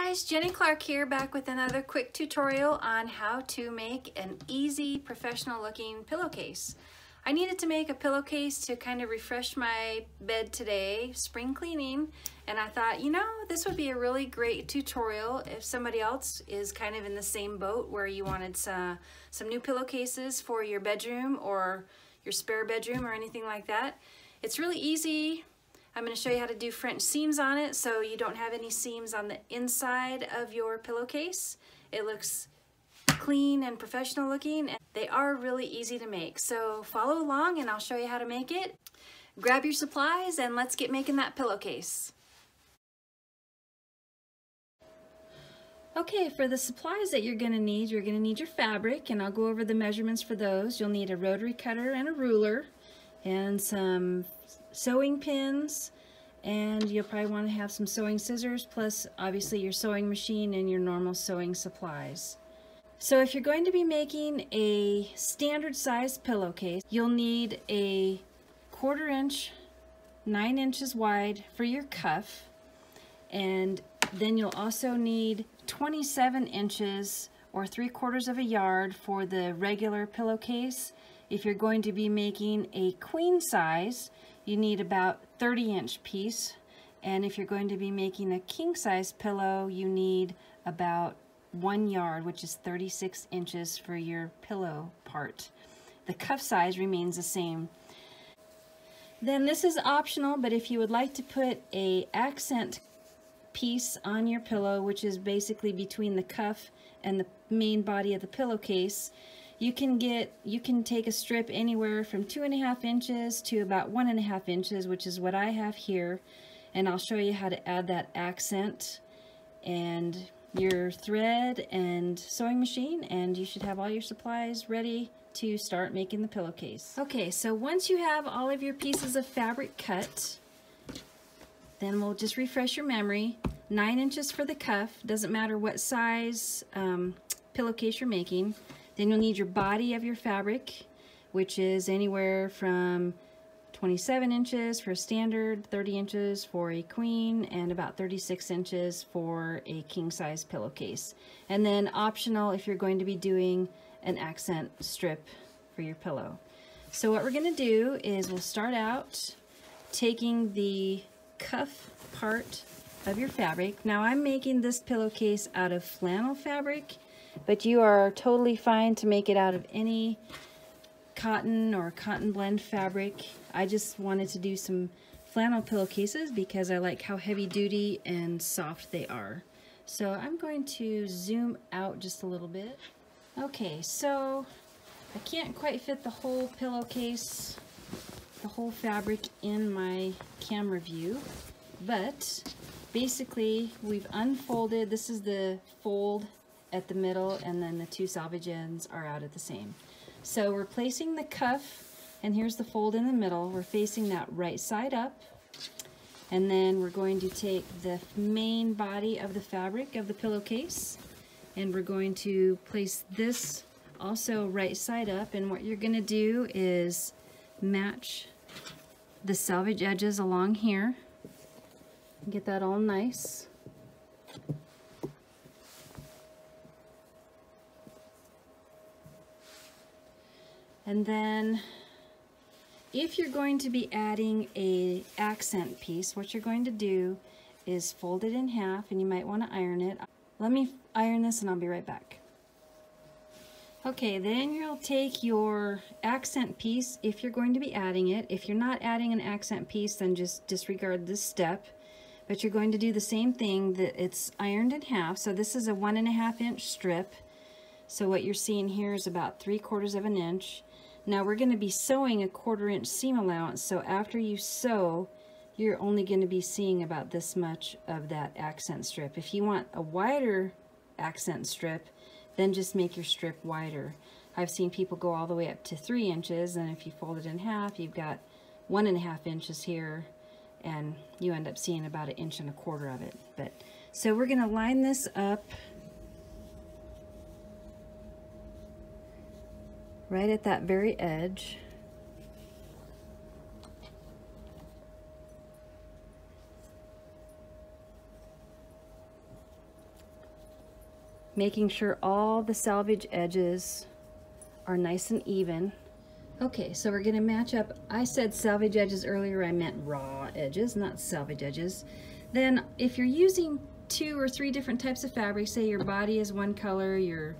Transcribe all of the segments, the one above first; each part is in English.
guys, Jenny Clark here, back with another quick tutorial on how to make an easy professional looking pillowcase. I needed to make a pillowcase to kind of refresh my bed today, spring cleaning, and I thought, you know, this would be a really great tutorial if somebody else is kind of in the same boat where you wanted some new pillowcases for your bedroom or your spare bedroom or anything like that. It's really easy. I'm going to show you how to do French seams on it so you don't have any seams on the inside of your pillowcase. It looks clean and professional looking, and they are really easy to make. So follow along and I'll show you how to make it. Grab your supplies and let's get making that pillowcase. Okay, for the supplies that you're going to need your fabric, and I'll go over the measurements for those. You'll need a rotary cutter and a ruler and some sewing pins, and you'll probably want to have some sewing scissors, plus obviously your sewing machine and your normal sewing supplies. So if you're going to be making a standard size pillowcase, you'll need a 1/4 inch, 9 inches wide for your cuff, and then you'll also need 27 inches or 3/4 of a yard for the regular pillowcase. If you're going to be making a queen size, you need about 30-inch piece, and if you're going to be making a king size pillow, you need about 1 yard, which is 36 inches for your pillow part. The cuff size remains the same. Then this is optional, but if you would like to put a accent piece on your pillow, which is basically between the cuff and the main body of the pillowcase, you can take a strip anywhere from 2.5 inches to about 1.5 inches, which is what I have here, and I'll show you how to add that accent and your thread and sewing machine, and you should have all your supplies ready to start making the pillowcase. Okay, so once you have all of your pieces of fabric cut, then we'll just refresh your memory. 9 inches for the cuff, doesn't matter what size pillowcase you're making. Then you'll need your body of your fabric, which is anywhere from 27 inches for a standard, 30 inches for a queen, and about 36 inches for a king size pillowcase. And then optional if you're going to be doing an accent strip for your pillow. So what we're going to do is we'll start out taking the cuff part of your fabric. Now I'm making this pillowcase out of flannel fabric, but you are totally fine to make it out of any cotton or cotton blend fabric. I just wanted to do some flannel pillowcases because I like how heavy duty and soft they are. So I'm going to zoom out just a little bit. Okay, so I can't quite fit the whole pillowcase, the whole fabric in my camera view, but basically we've unfolded. This is the fold at the middle, and then the two selvage ends are out at the same. So we're placing the cuff, and here's the fold in the middle. We're facing that right side up, and then we're going to take the main body of the fabric of the pillowcase, and we're going to place this also right side up, and what you're going to do is match the selvage edges along here. Get that all nice. And then if you're going to be adding a accent piece, what you're going to do is fold it in half, and you might want to iron it. Let me iron this and I'll be right back. Okay, then you'll take your accent piece if you're going to be adding it. If you're not adding an accent piece, then just disregard this step. But you're going to do the same thing, that it's ironed in half. So this is a 1.5 inch strip. So what you're seeing here is about 3/4 of an inch. Now we're going to be sewing a 1/4 inch seam allowance, so after you sew, you're only going to be seeing about this much of that accent strip. If you want a wider accent strip, then just make your strip wider. I've seen people go all the way up to 3 inches, and if you fold it in half, you've got 1.5 inches here, and you end up seeing about 1.25 inches of it. So we're going to line this up right at that very edge. making sure all the selvage edges are nice and even. Okay, so we're going to match up. I said selvage edges earlier, I meant raw edges, not selvage edges. Then if you're using 2 or 3 different types of fabric, say your body is one color, your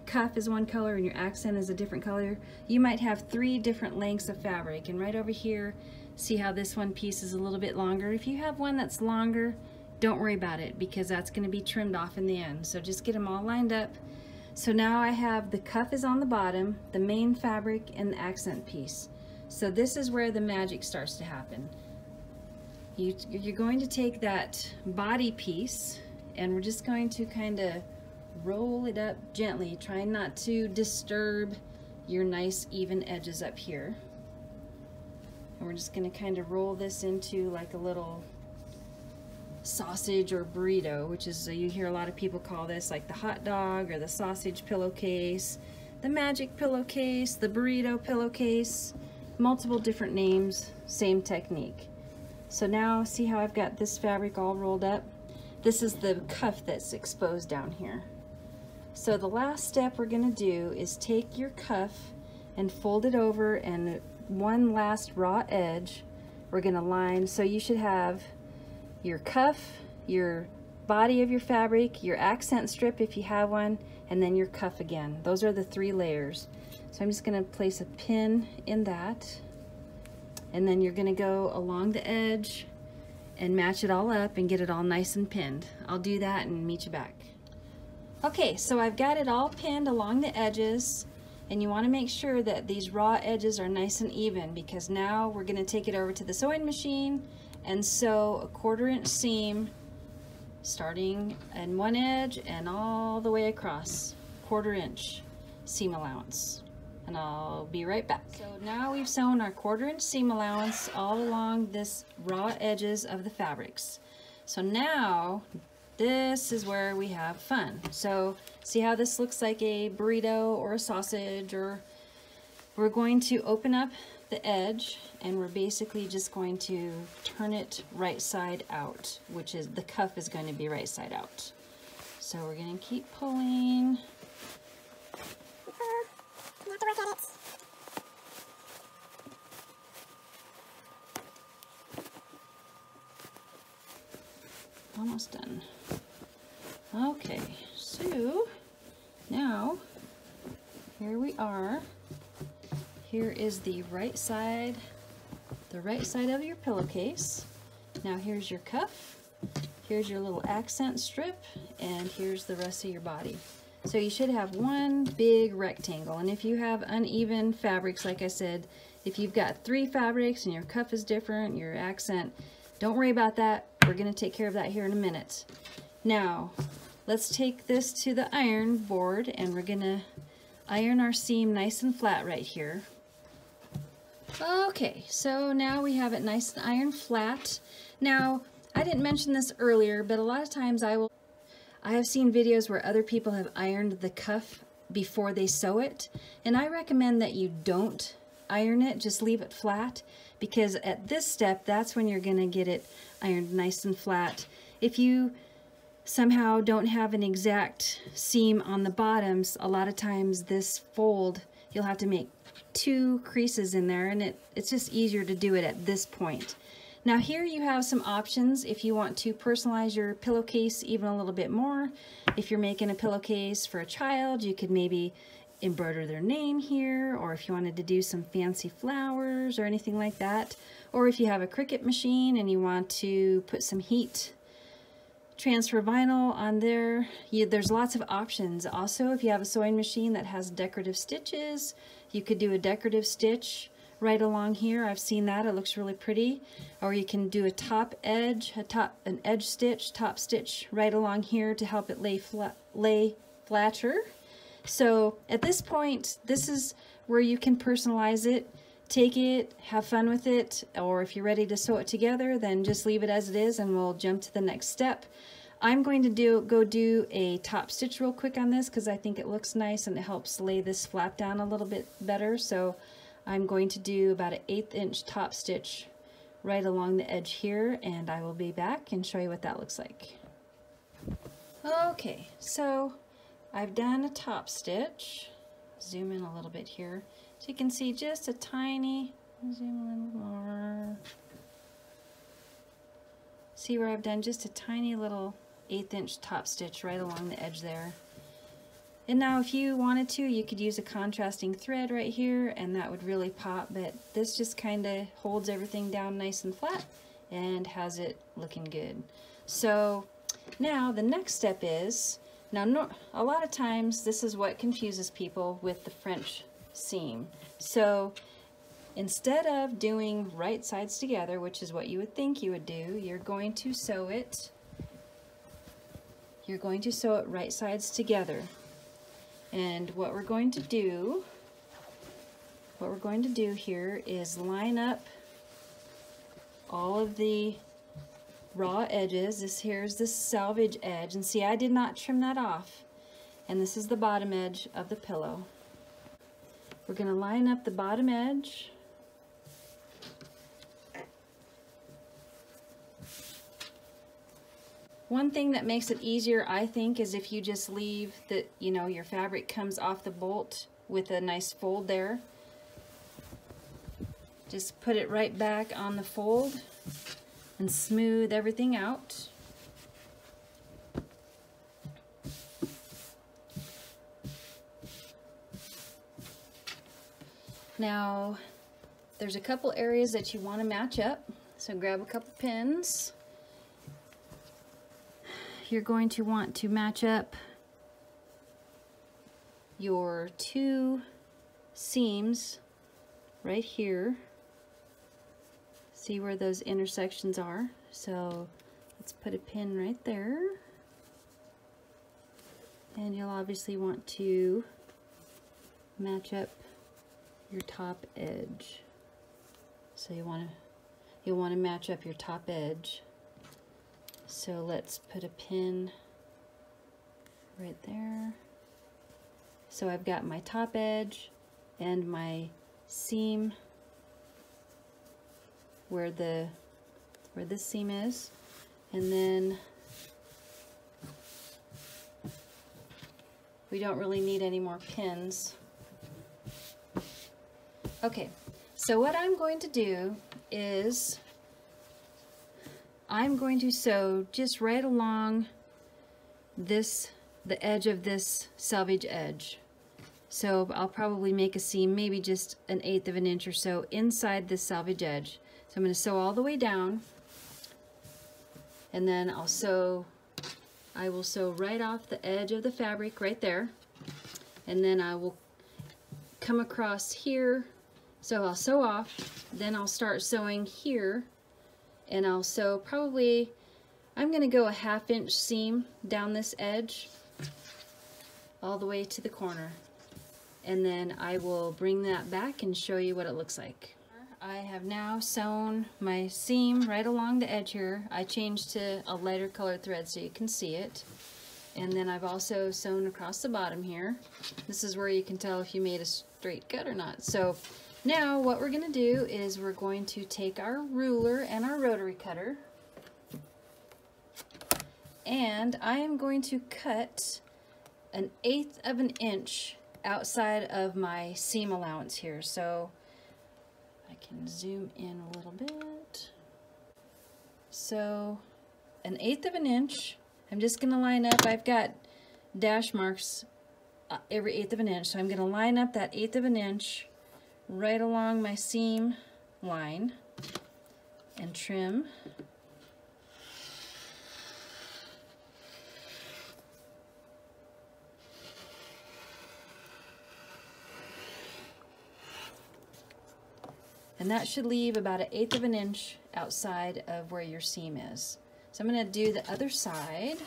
cuff is one color, and your accent is a different color, you might have 3 different lengths of fabric. And right over here, see how this one piece is a little bit longer? If you have one that's longer, don't worry about it, because that's going to be trimmed off in the end. So just get them all lined up. So now I have the cuff is on the bottom, the main fabric, and the accent piece. So this is where the magic starts to happen. You're going to take that body piece, and we're just going to kind of roll it up gently, trying not to disturb your nice even edges up here. And we're just going to kind of roll this into like a little sausage or burrito, which is, you hear a lot of people call this like the hot dog or the sausage pillowcase, the magic pillowcase, the burrito pillowcase, multiple different names, same technique. So now see how I've got this fabric all rolled up? This is the cuff that's exposed down here. So the last step we're going to do is take your cuff and fold it over, and one last raw edge we're going to line. So you should have your cuff, your body of your fabric, your accent strip if you have one, and then your cuff again. Those are the 3 layers. So I'm just going to place a pin in that, and then you're going to go along the edge and match it all up and get it all nice and pinned. I'll do that and meet you back. Okay, so I've got it all pinned along the edges, and you want to make sure that these raw edges are nice and even, because now we're going to take it over to the sewing machine and sew a 1/4 inch seam starting in one edge and all the way across. 1/4 inch seam allowance, and I'll be right back. So now we've sewn our 1/4 inch seam allowance all along this raw edges of the fabrics. So now this is where we have fun. So see how this looks like a burrito or a sausage, or we're going to open up the edge, and we're basically just going to turn it right side out, which is the cuff is going to be right side out. So we're going to keep pulling. You have to work at it. Almost done. Okay, so now here we are. Here is the right side of your pillowcase. Now here's your cuff, here's your little accent strip, and here's the rest of your body. So you should have one big rectangle. And if you have uneven fabrics, like I said, if you've got 3 fabrics and your cuff is different, your accent, don't worry about that. We're going to take care of that here in a minute. Now let's take this to the iron board, and we're going to iron our seam nice and flat right here. Okay, so now we have it nice and iron flat. Now, I didn't mention this earlier, but a lot of times I have seen videos where other people have ironed the cuff before they sew it, and I recommend that you don't iron it, just leave it flat, because at this step, that's when you're going to get it ironed nice and flat. If you somehow don't have an exact seam on the bottoms, a lot of times this fold, you'll have to make 2 creases in there, and it's just easier to do it at this point. Now here you have some options if you want to personalize your pillowcase even a little bit more. If you're making a pillowcase for a child, you could maybe embroider their name here, or if you wanted to do some fancy flowers or anything like that. Or if you have a Cricut machine and you want to put some heat transfer vinyl on there, there's lots of options. Also, if you have a sewing machine that has decorative stitches, you could do a decorative stitch right along here. I've seen that, it looks really pretty. Or you can do a top edge, an edge stitch, top stitch right along here to help it lay flatter. So at this point, this is where you can personalize it. Take it, have fun with it, or if you're ready to sew it together, then just leave it as it is and we'll jump to the next step. I'm going to go do a top stitch real quick on this because I think it looks nice and it helps lay this flap down a little bit better. So I'm going to do about an 1/8 inch top stitch right along the edge here, and I will be back and show you what that looks like. Okay, so I've done a top stitch. Zoom in a little bit here so you can see just a tiny, zoom a little more. See where I've done just a tiny little 1/8 inch top stitch right along the edge there. And now if you wanted to, you could use a contrasting thread right here and that would really pop, but this just kind of holds everything down nice and flat and has it looking good. So now the next step is, now a lot of times this is what confuses people with the French seam. So instead of doing right sides together, which is what you would think you would do, you're going to sew it right sides together. And what we're going to do here is line up all of the raw edges. This here's the selvage edge, and see, I did not trim that off. And this is the bottom edge of the pillow. We're going to line up the bottom edge. One thing that makes it easier, I think, is if you just leave the, your fabric comes off the bolt with a nice fold there. Just put it right back on the fold and smooth everything out. Now, there's a couple areas that you want to match up, so grab a couple pins. You're going to want to match up your 2 seams right here. See where those intersections are? So let's put a pin right there. And you'll obviously want to match up your top edge. So you'll want to match up your top edge. So let's put a pin right there. So I've got my top edge and my seam where this seam is, and then we don't really need any more pins. Okay, so what I'm going to do is I'm going to sew just right along the edge of this selvage edge. So I'll probably make a seam, maybe just 1/8 of an inch or so inside this selvage edge. So I'm going to sew all the way down, and then I will sew right off the edge of the fabric right there, and then I will come across here. So I'll sew off, then I'll start sewing here, and I'll sew probably, I'm going to go a 1/2 inch seam down this edge all the way to the corner, and then I will bring that back and show you what it looks like. I have now sewn my seam right along the edge here. I changed to a lighter colored thread so you can see it. And then I've also sewn across the bottom here. This is where you can tell if you made a straight cut or not. So now what we're going to do is we're going to take our ruler and our rotary cutter, and I am going to cut 1/8 of an inch outside of my seam allowance here. So I can zoom in a little bit. So 1/8 of an inch. I'm just going to line up. I've got dash marks every 1/8 of an inch, so I'm going to line up that 1/8 of an inch right along my seam line and trim. And that should leave about 1/8 of an inch outside of where your seam is. So I'm going to do the other side.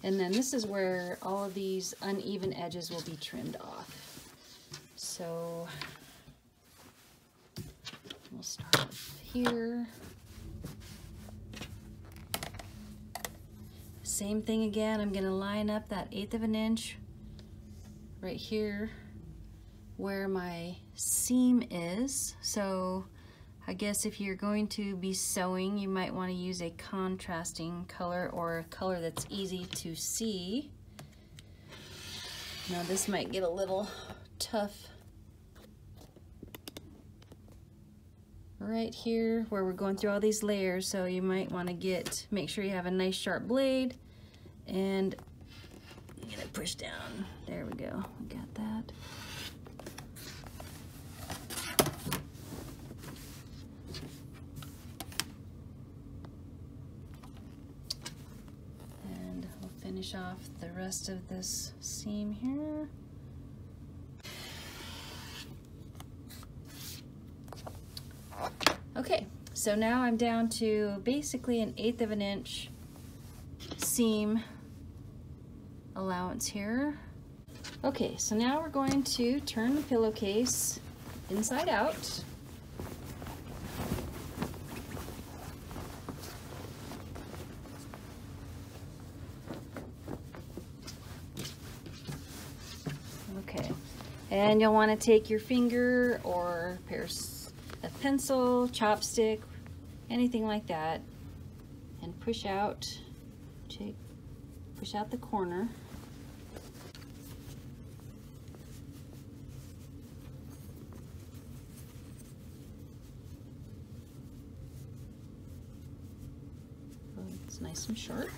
And then this is where all of these uneven edges will be trimmed off. So we'll start up here. Same thing again, I'm going to line up that 1/8 of an inch right here where my seam is. So I guess if you're going to be sewing, you might want to use a contrasting color or a color that's easy to see. Now this might get a little tough right here where we're going through all these layers, so you might want to make sure you have a nice sharp blade and get it pushed down. There we go, we got that. And we'll finish off the rest of this seam here. Okay, so now I'm down to basically 1/8 of an inch seam allowance here. Okay, so now we're going to turn the pillowcase inside out. Okay, and you'll want to take your finger or a pencil, chopstick, anything like that, and push out the corner. Oh, it's nice and sharp.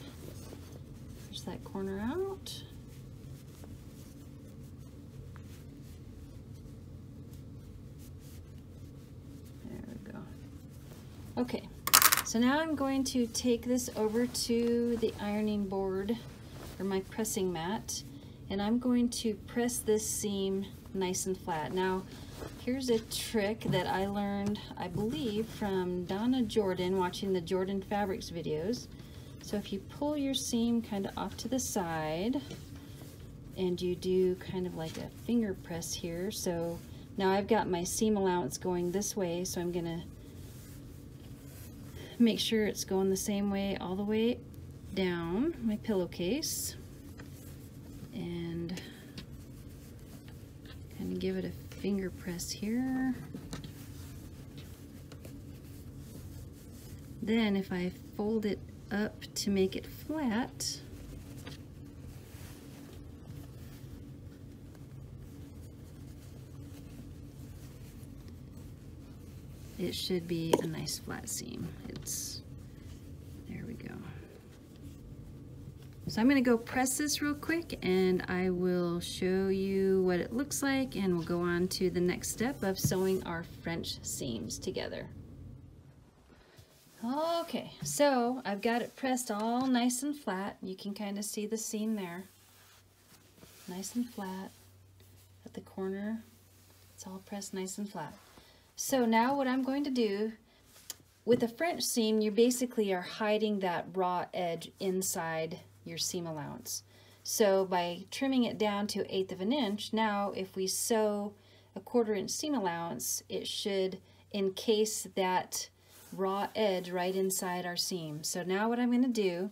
Push that corner out. Okay, so now I'm going to take this over to the ironing board or my pressing mat, and I'm going to press this seam nice and flat. Now, here's a trick that I learned, I believe, from Donna Jordan, watching the Jordan Fabrics videos. So if you pull your seam kind of off to the side, and you do kind of like a finger press here, so now I've got my seam allowance going this way, so I'm gonna make sure it's going the same way all the way down my pillowcase, and kind of give it a finger press here. Then if I fold it up to make it flat, it should be a nice flat seam. There we go. So I'm gonna go press this real quick and I will show you what it looks like, and we'll go on to the next step of sewing our French seams together. Okay, so I've got it pressed all nice and flat. You can kind of see the seam there. Nice and flat at the corner. It's all pressed nice and flat. So now what I'm going to do, with a French seam, you basically are hiding that raw edge inside your seam allowance. So by trimming it down to 1/8 of an inch, now if we sew a 1/4 inch seam allowance, it should encase that raw edge right inside our seam. So now what I'm going to do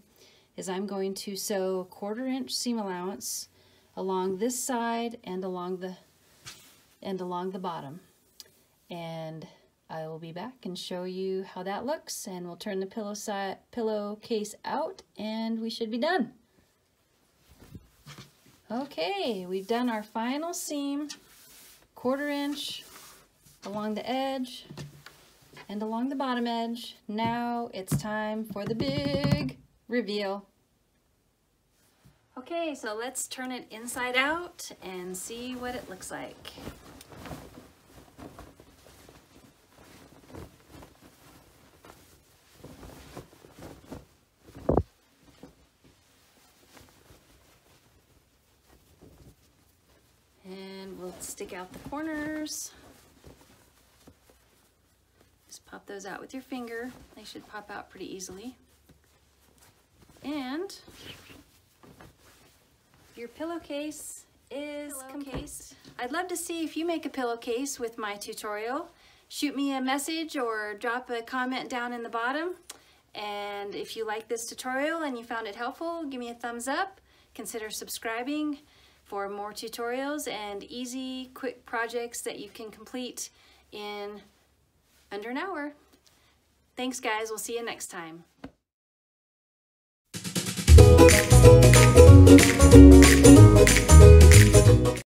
is I'm going to sew a 1/4 inch seam allowance along this side and along the bottom. And I will be back and show you how that looks, and we'll turn the pillowcase out and we should be done. Okay, we've done our final seam, 1/4 inch along the edge and along the bottom edge. Now it's time for the big reveal. Okay, so let's turn it inside out and see what it looks like. And we'll stick out the corners. Just pop those out with your finger. They should pop out pretty easily. And your pillowcase is complete. I'd love to see if you make a pillowcase with my tutorial. Shoot me a message or drop a comment down in the bottom. And if you like this tutorial and you found it helpful, give me a thumbs up. Consider subscribing for more tutorials and easy, quick projects that you can complete in under an hour. Thanks guys, we'll see you next time.